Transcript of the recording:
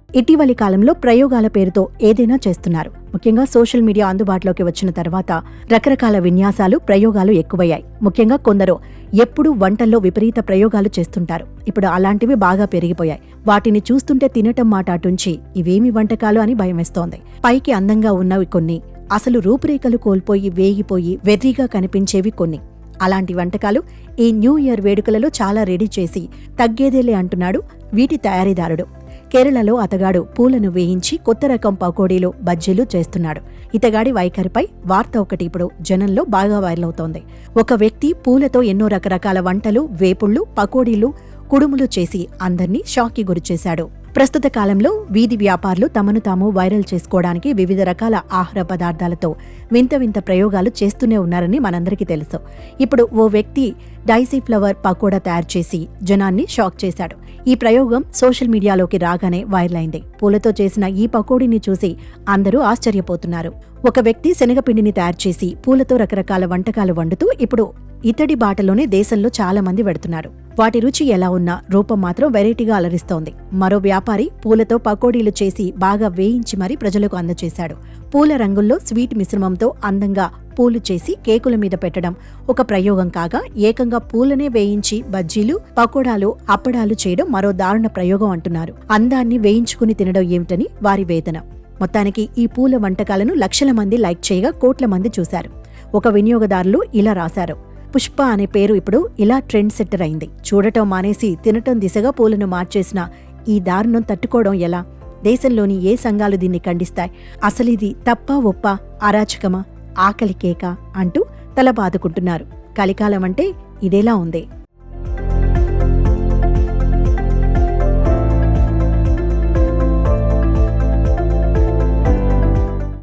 ఇటీవలి కాలంలో ప్రయోగాల పేరుతో ఏదైనా చేస్తున్నారు. ముఖ్యంగా సోషల్ మీడియా అందుబాటులోకి వచ్చిన తర్వాత రకరకాల విన్యాసాలు, ప్రయోగాలు ఎక్కువయ్యాయి. ముఖ్యంగా కొందరు ఎప్పుడూ వంటల్లో విపరీత ప్రయోగాలు చేస్తుంటారు. ఇప్పుడు అలాంటివి బాగా పెరిగిపోయాయి. వాటిని చూస్తుంటే తినటం మాట అటుంచి ఇవేమి వంటకాలు అని భయమేస్తోంది. పైకి అందంగా ఉన్నవి కొన్ని, అసలు రూపురేఖలు కోల్పోయి వేగిపోయి వెర్రిగా కనిపించేవి కొన్ని. అలాంటి వంటకాలు ఈ న్యూ ఇయర్ వేడుకలలో చాలా రెడీ చేసి తగ్గేదేలే అంటున్నాడు వీటి తయారీదారుడు. కేరళలో అతగాడు పూలను వేయించి కొత్త రకం పకోడీలు, బజ్జీలు చేస్తున్నాడు. ఇతగాడి వైఖరిపై వార్త ఒకటి ఇప్పుడు జనంలో బాగా వైరల్ అవుతోంది. ఒక వ్యక్తి పూలతో ఎన్నో రకరకాల వంటలు, వేపుళ్లు, పకోడీలు, కుడుములు చేసి అందర్నీ షాక్కి గురిచేశాడు. ప్రస్తుత కాలంలో వీధి వ్యాపారులు తమను తాము వైరల్ చేసుకోవడానికి వివిధ రకాల ఆహార పదార్థాలతో వింత వింత ప్రయోగాలు చేస్తూనే ఉన్నారని మనందరికీ తెలుసు. ఇప్పుడు ఓ వ్యక్తి డైసీ ఫ్లవర్ పకోడా తయారు చేసి జనాన్ని షాక్ చేశాడు. ఈ ప్రయోగం సోషల్ మీడియాలోకి రాగానే వైరల్ అయింది. పూలతో చేసిన ఈ పకోడీని చూసి అందరూ ఆశ్చర్యపోతున్నారు. ఒక వ్యక్తి శనగపిండిని తయారు చేసి పూలతో రకరకాల వంటకాలు వండుతూ ఇప్పుడు ఇతడి బాటలోనే దేశంలో చాలా మంది వెడుతున్నారు. వాటి రుచి ఎలా ఉన్నా రూపం మాత్రం వెరైటీగా అలరిస్తోంది. మరో వ్యాపారి పూలతో పకోడీలు చేసి బాగా వేయించి మరీ ప్రజలకు అందజేశాడు. పూల రంగుల్లో స్వీట్ మిశ్రమంతో అందంగా పూలు చేసి కేకుల మీద పెట్టడం ఒక ప్రయోగం కాగా, ఏకంగా పూలనే వేయించి బజ్జీలు, పకోడాలు, అప్పడాలు చేయడం మరో దారుణ ప్రయోగం అంటున్నారు. అందాన్ని వేయించుకుని తినడం ఏమిటని వారి వేదన. మొత్తానికి ఈ పూల వంటకాలను లక్షల మంది లైక్ చేయగా కోట్ల మంది చూశారు. ఒక వినియోగదారులు ఇలా రాశారు: పుష్ప అనే పేరు ఇప్పుడు ఇలా ట్రెండ్ సెట్టర్ అయింది. చూడటం మానేసి తినటం దిశగా పూలను మార్చేసిన ఈ దారుణం తట్టుకోవడం ఎలా? దేశంలోని ఏ సంఘాలు దీన్ని ఖండిస్తాయి? అసలిది తప్పా ఒప్పా, అరాచకమా, ఆకలి కేక అంటూ తల బాదుకుంటున్నారు. కలికాలం అంటే ఇదేలా ఉంది.